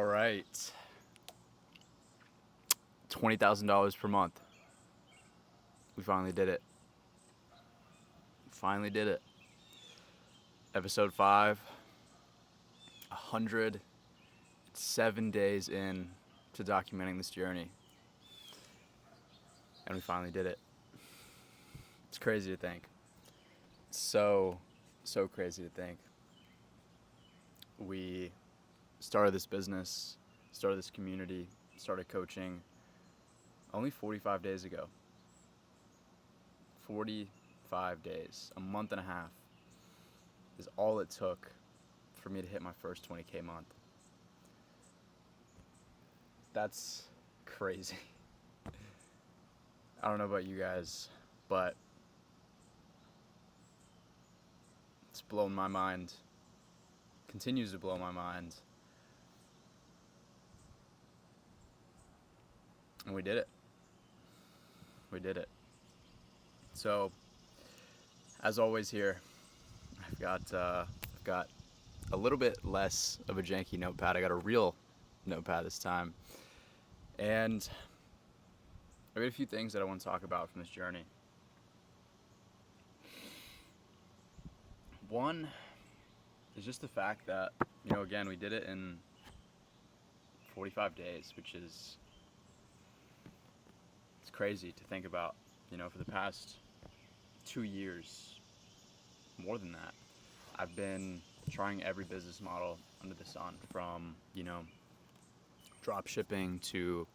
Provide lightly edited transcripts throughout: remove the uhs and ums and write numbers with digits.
All right. $20,000 per month. We finally did it. Finally did it. Episode 5. 107 days in to documenting this journey. And we finally did it. It's crazy to think. So crazy to think. We started this business, started this community, started coaching only 45 days ago. 45 days, a month and a half is all it took for me to hit my first 20K month. That's crazy. I don't know about you guys, but it's blown my mind. Continues to blow my mind. And we did it. We did it. So, as always here, I've got a little bit less of a janky notepad. I got a real notepad this time. And I've got a few things that I want to talk about from this journey. One is just the fact that, again, we did it in 45 days, which is, it's crazy to think about. For the past 2 years, more than that, I've been trying every business model under the sun, from, drop shipping to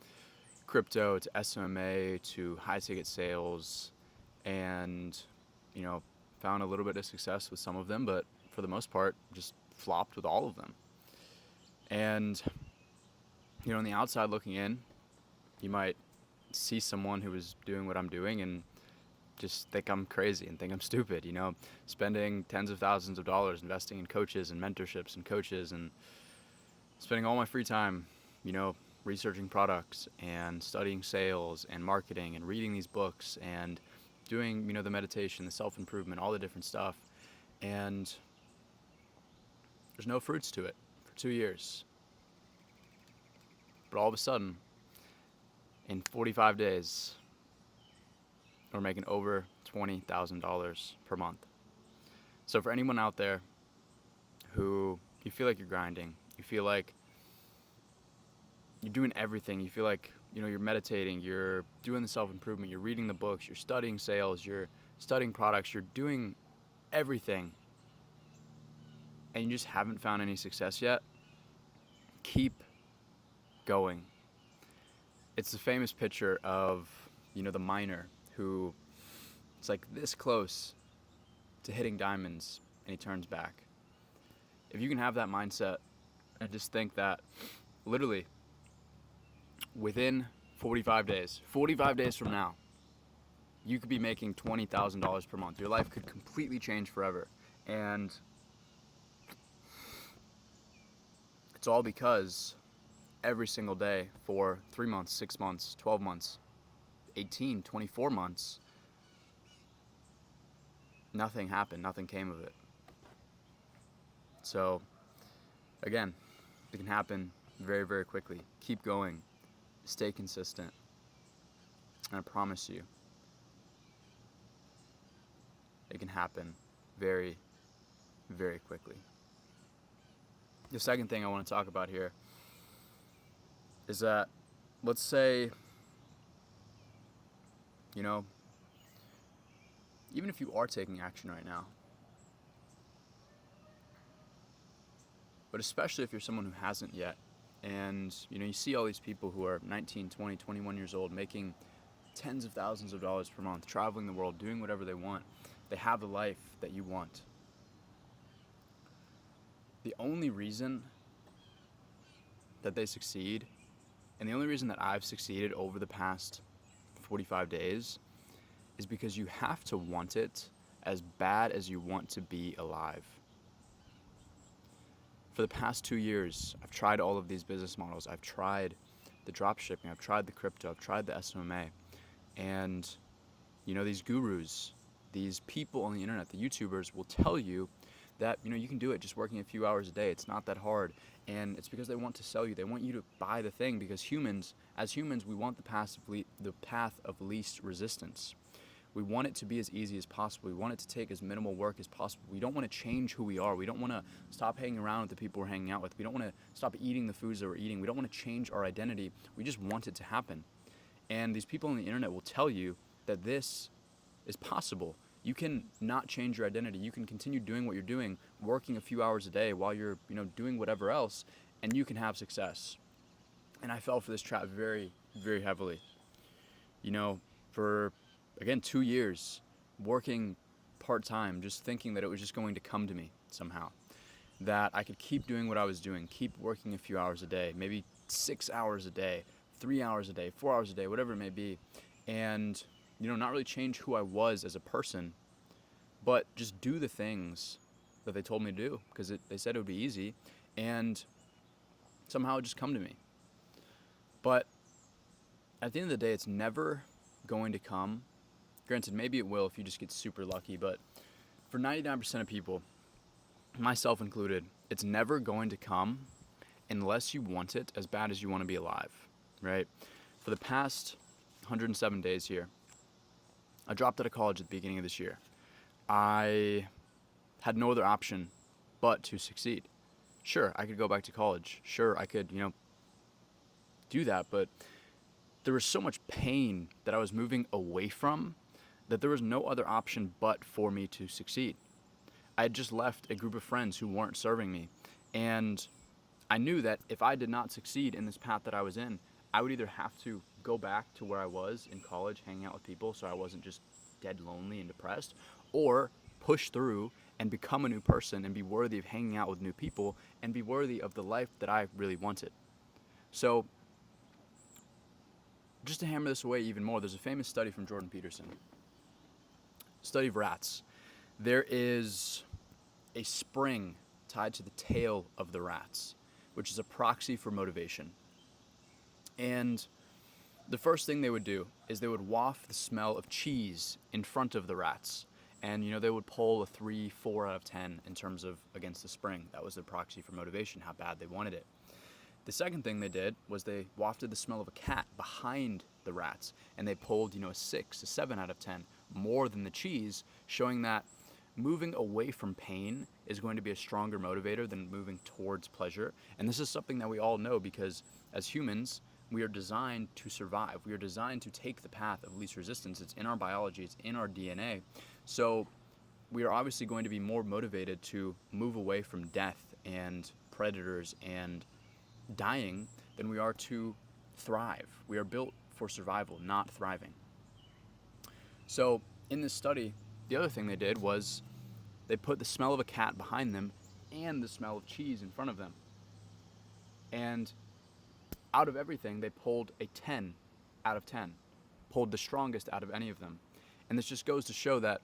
crypto to SMA to high ticket sales, and, found a little bit of success with some of them, but for the most part, just flopped with all of them. And, on the outside looking in, you might see someone who is doing what I'm doing and just think I'm crazy and think I'm stupid, spending tens of thousands of dollars investing in coaches and mentorships and coaches, and spending all my free time, researching products and studying sales and marketing and reading these books and doing, the meditation, the self-improvement, all the different stuff. And there's no fruits to it for 2 years. But all of a sudden, in 45 days, we're making over $20,000 per month. So for anyone out there who you feel like you're grinding, you feel like you're doing everything, you feel like, you're meditating, you're doing the self-improvement, you're reading the books, you're studying sales, you're studying products, you're doing everything, and you just haven't found any success yet, keep going. It's the famous picture of, the miner who is like this close to hitting diamonds and he turns back. If you can have that mindset and just think that literally within 45 days from now, you could be making $20,000 per month. Your life could completely change forever. And it's all because every single day for 3 months, 6 months, 12 months, 18, 24 months, nothing happened, nothing came of it. So, again, it can happen very, very quickly. Keep going, stay consistent, and I promise you, it can happen very, very quickly. The second thing I want to talk about here is that, let's say, even if you are taking action right now, but especially if you're someone who hasn't yet, and, you see all these people who are 19, 20, 21 years old making tens of thousands of dollars per month, traveling the world, doing whatever they want. They have the life that you want. The only reason that they succeed, and the only reason that I've succeeded over the past 45 days, is because you have to want it as bad as you want to be alive. For the past 2 years, I've tried all of these business models. I've tried the drop shipping, I've tried the crypto, I've tried the SMA. And, these gurus, these people on the internet, the YouTubers, will tell you that, you can do it just working a few hours a day. It's not that hard. And it's because they want to sell you. They want you to buy the thing, because as humans, we want the path of least resistance. We want it to be as easy as possible. We want it to take as minimal work as possible. We don't want to change who we are. We don't want to stop hanging around with the people we're hanging out with. We don't want to stop eating the foods that we're eating. We don't want to change our identity. We just want it to happen. And these people on the internet will tell you that this is possible. You can not change your identity. You can continue doing what you're doing, working a few hours a day while you're, doing whatever else, and you can have success. And I fell for this trap very, very heavily. For, again, 2 years, working part-time, just thinking that it was just going to come to me somehow. That I could keep doing what I was doing, keep working a few hours a day, maybe 6 hours a day, 3 hours a day, 4 hours a day, whatever it may be. And, not really change who I was as a person, but just do the things that they told me to do, because they said it would be easy, and somehow it just come to me. But at the end of the day, it's never going to come. Granted, maybe it will if you just get super lucky, but for 99% of people, myself included, it's never going to come unless you want it as bad as you want to be alive, right? For the past 107 days here, I dropped out of college at the beginning of this year. I had no other option but to succeed. Sure, I could go back to college. Sure, I could, do that, but there was so much pain that I was moving away from that there was no other option but for me to succeed. I had just left a group of friends who weren't serving me, and I knew that if I did not succeed in this path that I was in, I would either have to go back to where I was in college, hanging out with people so I wasn't just dead lonely and depressed, or push through and become a new person and be worthy of hanging out with new people and be worthy of the life that I really wanted. So, just to hammer this away even more, there's a famous study from Jordan Peterson. Study of rats. There is a spring tied to the tail of the rats, which is a proxy for motivation. And the first thing they would do is they would waft the smell of cheese in front of the rats. And, they would poll a 3, 4 out of 10 in terms of against the spring. That was their proxy for motivation, how bad they wanted it. The second thing they did was they wafted the smell of a cat behind the rats. And they polled, a 6, a 7 out of 10, more than the cheese, showing that moving away from pain is going to be a stronger motivator than moving towards pleasure. And this is something that we all know, because as humans, we are designed to survive. We are designed to take the path of least resistance. It's in our biology. It's in our DNA. So we are obviously going to be more motivated to move away from death and predators and dying than we are to thrive. We are built for survival, not thriving. So in this study, the other thing they did was they put the smell of a cat behind them and the smell of cheese in front of them. And out of everything, they pulled a 10 out of 10, pulled the strongest out of any of them. And this just goes to show that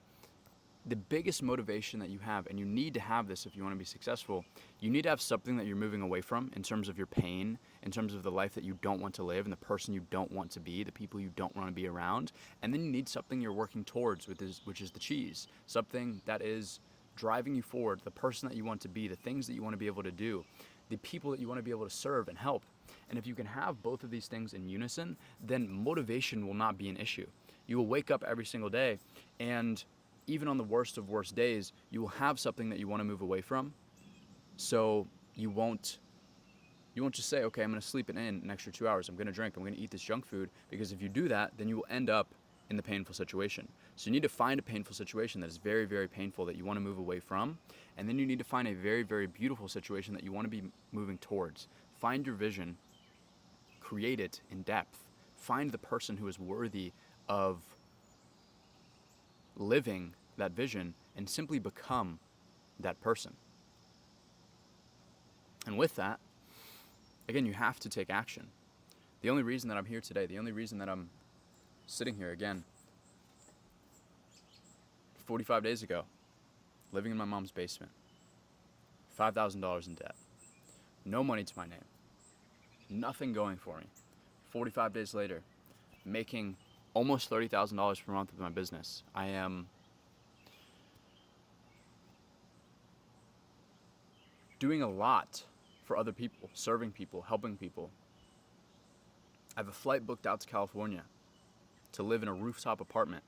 the biggest motivation that you have, and you need to have this if you want to be successful, you need to have something that you're moving away from in terms of your pain, in terms of the life that you don't want to live and the person you don't want to be, the people you don't want to be around. And then you need something you're working towards, which is the cheese, something that is driving you forward, the person that you want to be, the things that you want to be able to do, the people that you want to be able to serve and help. And if you can have both of these things in unison, then motivation will not be an issue. You will wake up every single day, and even on the worst of worst days, you will have something that you want to move away from. So you won't just say, okay, I'm going to sleep in an extra 2 hours. I'm going to drink. I'm going to eat this junk food. Because if you do that, then you will end up in the painful situation. So you need to find a painful situation that is very, very painful that you want to move away from. And then you need to find a very, very beautiful situation that you want to be moving towards. Find your vision. Create it in depth. Find the person who is worthy of living that vision and simply become that person. And with that, again, you have to take action. The only reason that I'm here today, the only reason that I'm sitting here again, 45 days ago, living in my mom's basement, $5,000 in debt, no money to my name, nothing going for me. 45 days later, making almost $30,000 per month with my business. I am doing a lot for other people, serving people, helping people. I have a flight booked out to California to live in a rooftop apartment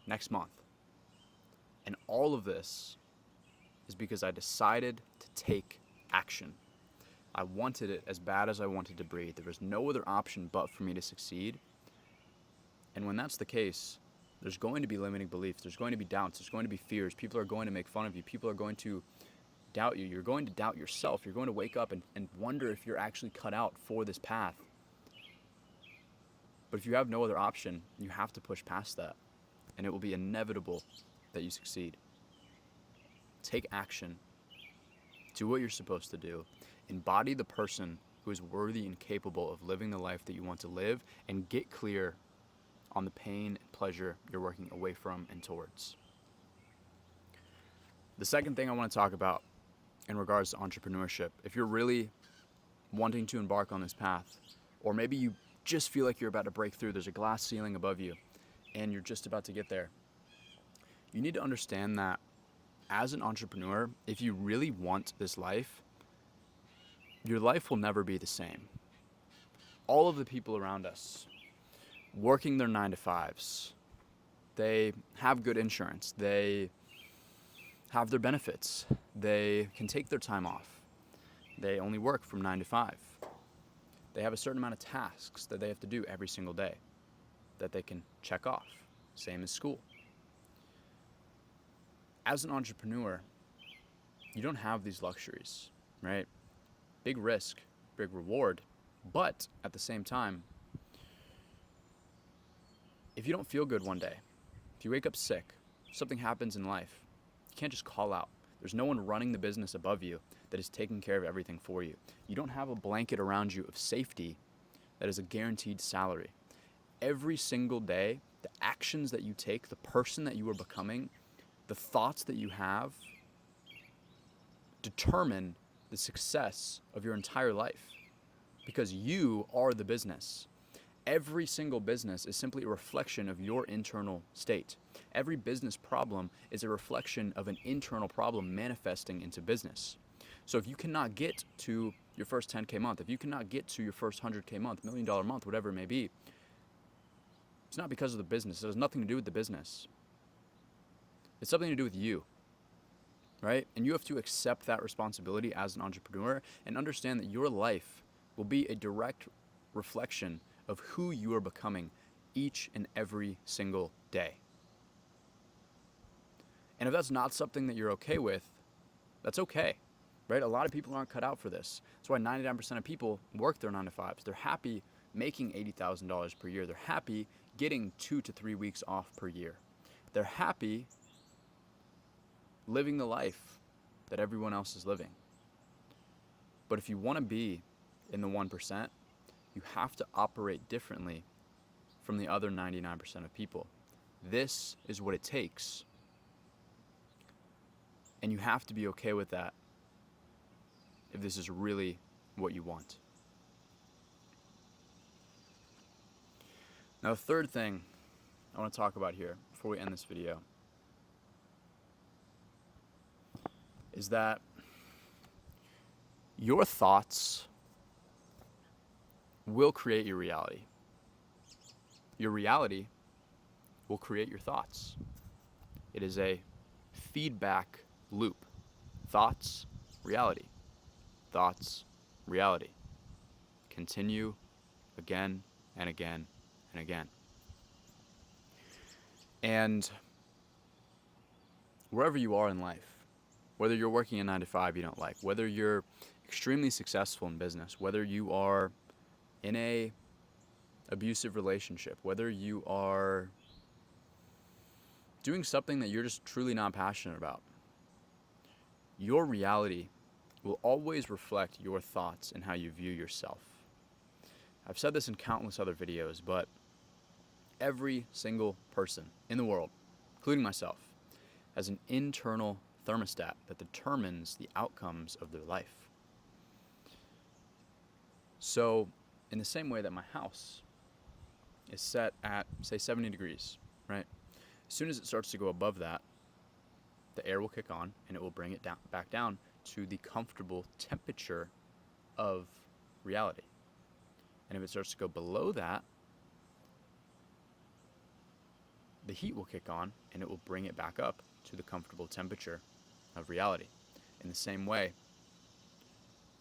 next month. And all of this is because I decided to take action. I wanted it as bad as I wanted to breathe. There was no other option but for me to succeed. And when that's the case, there's going to be limiting beliefs. There's going to be doubts. There's going to be fears. People are going to make fun of you. People are going to doubt you. You're going to doubt yourself. You're going to wake up and wonder if you're actually cut out for this path. But if you have no other option, you have to push past that. And it will be inevitable that you succeed. Take action. Do what you're supposed to do. Embody the person who is worthy and capable of living the life that you want to live, and get clear on the pain and pleasure you're working away from and towards. The second thing I want to talk about in regards to entrepreneurship, if you're really wanting to embark on this path, or maybe you just feel like you're about to break through, there's a glass ceiling above you, and you're just about to get there, you need to understand that as an entrepreneur, if you really want this life, your life will never be the same. All of the people around us, working their 9-to-5s, they have good insurance, they have their benefits, they can take their time off, they only work from 9 to 5. They have a certain amount of tasks that they have to do every single day that they can check off, same as school. As an entrepreneur, you don't have these luxuries, right? Big risk, big reward, but at the same time, if you don't feel good one day, if you wake up sick, something happens in life, you can't just call out. There's no one running the business above you that is taking care of everything for you. You don't have a blanket around you of safety that is a guaranteed salary. Every single day, the actions that you take, the person that you are becoming, the thoughts that you have determine the success of your entire life, because you are the business. Every single business is simply a reflection of your internal state. Every business problem is a reflection of an internal problem manifesting into business. So if you cannot get to your first 10K month, if you cannot get to your first 100K month, $1 million month, whatever it may be, it's not because of the business. It has nothing to do with the business. It's something to do with you, right? And you have to accept that responsibility as an entrepreneur and understand that your life will be a direct reflection of who you are becoming each and every single day. And if that's not something that you're okay with, that's okay, right? A lot of people aren't cut out for this. That's why 99% of people work their 9-to-5s. They're happy making $80,000 per year. They're happy getting 2 to 3 weeks off per year. They're happy living the life that everyone else is living. But if you want to be in the 1%, you have to operate differently from the other 99% of people. This is what it takes. And you have to be okay with that if this is really what you want. Now, the third thing I want to talk about here before we end this video is that your thoughts will create your reality. Your reality will create your thoughts. It is a feedback loop. Thoughts, reality. Thoughts, reality. Continue again and again and again. And wherever you are in life, whether you're working a 9-to-5 you don't like, whether you're extremely successful in business, whether you are in a abusive relationship, whether you are doing something that you're just truly not passionate about, your reality will always reflect your thoughts and how you view yourself. I've said this in countless other videos, but every single person in the world, including myself, has an internal thermostat that determines the outcomes of their life. So, in the same way that my house is set at, say, 70 degrees, right? As soon as it starts to go above that, the air will kick on and it will bring it back down to the comfortable temperature of reality. And if it starts to go below that, the heat will kick on and it will bring it back up to the comfortable temperature of reality. In the same way,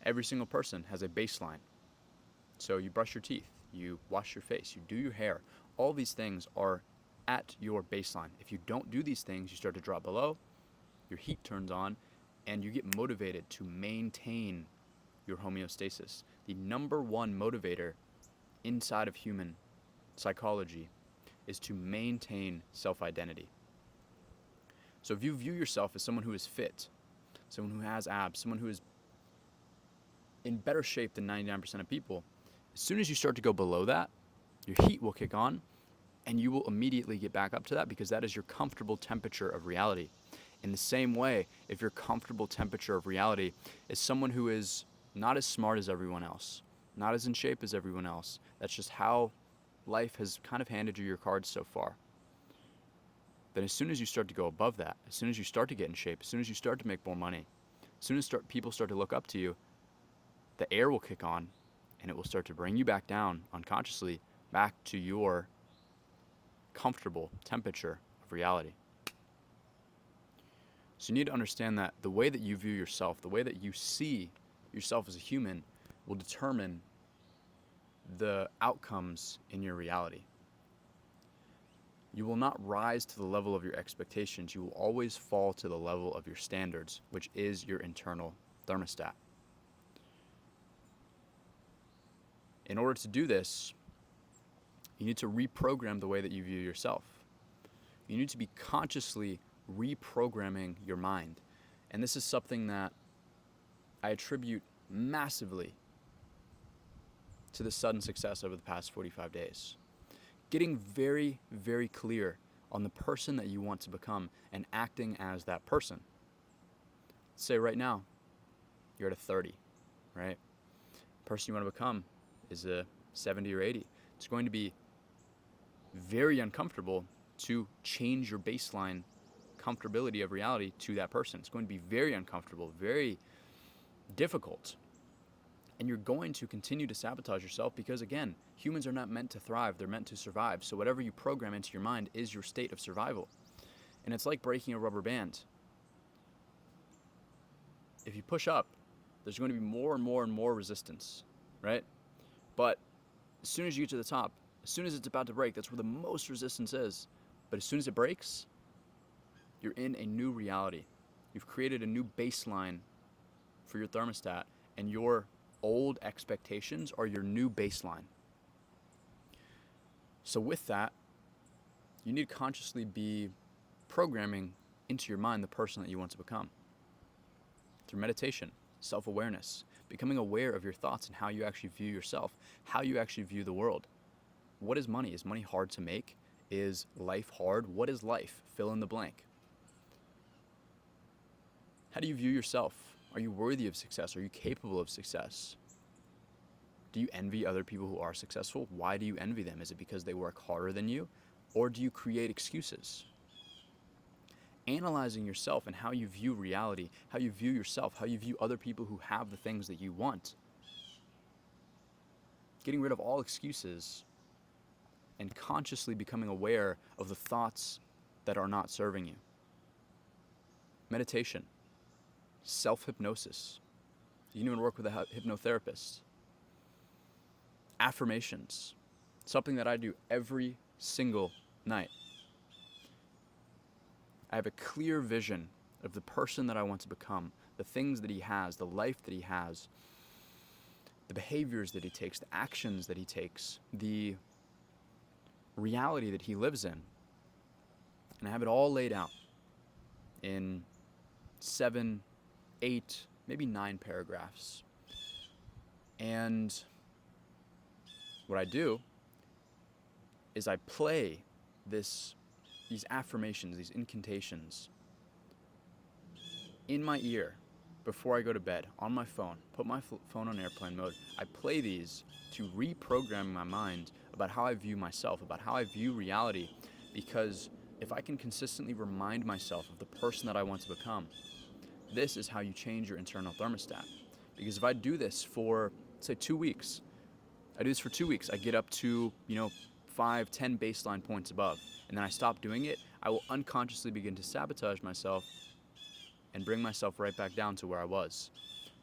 every single person has a baseline. So you brush your teeth, you wash your face, you do your hair. All these things are at your baseline. If you don't do these things, you start to drop below, your heat turns on, and you get motivated to maintain your homeostasis. The number one motivator inside of human psychology is to maintain self-identity. So if you view yourself as someone who is fit, someone who has abs, someone who is in better shape than 99% of people, as soon as you start to go below that, your heat will kick on and you will immediately get back up to that because that is your comfortable temperature of reality. In the same way, if your comfortable temperature of reality is someone who is not as smart as everyone else, not as in shape as everyone else, that's just how life has kind of handed you your cards so far, then as soon as you start to go above that, as soon as you start to get in shape, as soon as you start to make more money, as soon as people start to look up to you, the air will kick on and it will start to bring you back down unconsciously back to your comfortable temperature of reality. So you need to understand that the way that you view yourself, the way that you see yourself as a human will determine the outcomes in your reality. You will not rise to the level of your expectations. You will always fall to the level of your standards, which is your internal thermostat. In order to do this, you need to reprogram the way that you view yourself. You need to be consciously reprogramming your mind. And this is something that I attribute massively to the sudden success over the past 45 days. Getting very, very clear on the person that you want to become and acting as that person. Say right now, you're at a 30, right? The person you want to become is a 70 or 80. It's going to be very uncomfortable to change your baseline comfortability of reality to that person. It's going to be very uncomfortable, very difficult. And you're going to continue to sabotage yourself because, again, humans are not meant to thrive, they're meant to survive. So whatever you program into your mind is your state of survival. And it's like breaking a rubber band. If you push up, there's going to be more and more and more resistance, right? But as soon as you get to the top, as soon as it's about to break, that's where the most resistance is. But as soon as it breaks, you're in a new reality. You've created a new baseline for your thermostat, and your old expectations are your new baseline. So with that, you need to consciously be programming into your mind the person that you want to become. Through meditation, self-awareness, becoming aware of your thoughts and how you actually view yourself, how you actually view the world. What is money? Is money hard to make? Is life hard? What is life? Fill in the blank. How do you view yourself? Are you worthy of success? Are you capable of success? Do you envy other people who are successful? Why do you envy them? Is it because they work harder than you? Or do you create excuses? Analyzing yourself and how you view reality, how you view yourself, how you view other people who have the things that you want. Getting rid of all excuses and consciously becoming aware of the thoughts that are not serving you. Meditation, self-hypnosis. You can even work with a hypnotherapist. Affirmations, something that I do every single night. I have a clear vision of the person that I want to become, the things that he has, the life that he has, the behaviors that he takes, the actions that he takes, the reality that he lives in. And I have it all laid out in 7, 8, maybe 9 paragraphs. And what I do is I play these affirmations, these incantations in my ear before I go to bed, on my phone, put my phone on airplane mode. I play these to reprogram my mind about how I view myself, about how I view reality, because if I can consistently remind myself of the person that I want to become, this is how you change your internal thermostat. Because if I do this for, say, 2 weeks, I get up to, 5, 10 baseline points above, and then I stop doing it, I will unconsciously begin to sabotage myself and bring myself right back down to where I was.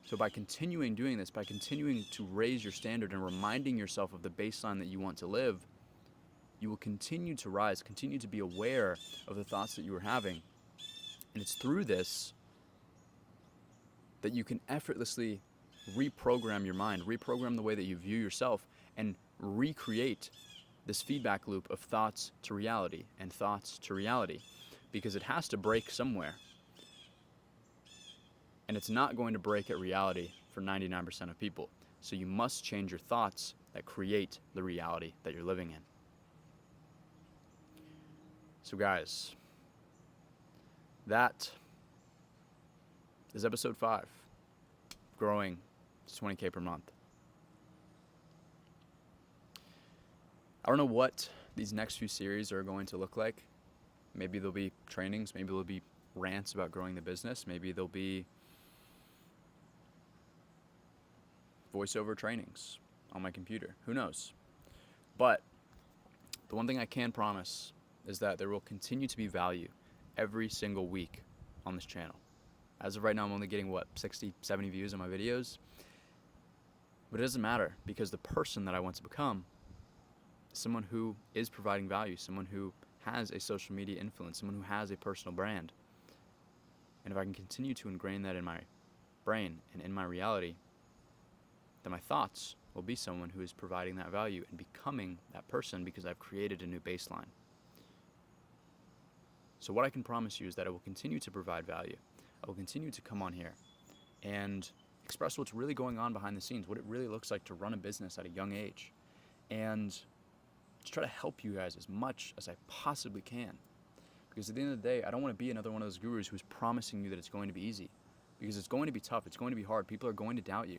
So by continuing doing this, by continuing to raise your standard and reminding yourself of the baseline that you want to live, you will continue to rise, continue to be aware of the thoughts that you are having. And it's through this that you can effortlessly reprogram your mind, reprogram the way that you view yourself, and recreate this feedback loop of thoughts to reality and thoughts to reality, because it has to break somewhere. And it's not going to break at reality for 99% of people. So you must change your thoughts that create the reality that you're living in. So guys, that is episode 5, growing to 20K per month. I don't know what these next few series are going to look like. Maybe there'll be trainings, maybe there'll be rants about growing the business, maybe there'll be voiceover trainings on my computer. Who knows? But the one thing I can promise is that there will continue to be value every single week on this channel. As of right now, I'm only getting, 60, 70 views on my videos? But it doesn't matter, because the person that I want to become is someone who is providing value, someone who has a social media influence, someone who has a personal brand. And if I can continue to ingrain that in my brain and in my reality, then my thoughts will be someone who is providing that value and becoming that person, because I've created a new baseline. So what I can promise you is that I will continue to provide value. I will continue to come on here and express what's really going on behind the scenes, what it really looks like to run a business at a young age, and to try to help you guys as much as I possibly can. Because at the end of the day, I don't want to be another one of those gurus who's promising you that it's going to be easy. Because it's going to be tough, it's going to be hard, people are going to doubt you.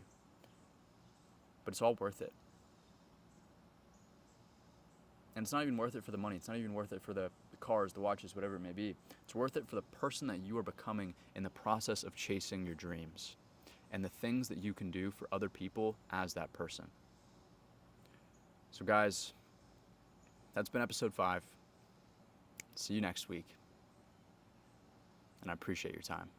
But it's all worth it. And it's not even worth it for the money. It's not even worth it for the cars, the watches, whatever it may be. It's worth it for the person that you are becoming in the process of chasing your dreams, and the things that you can do for other people as that person. So guys, that's been episode 5. See you next week. And I appreciate your time.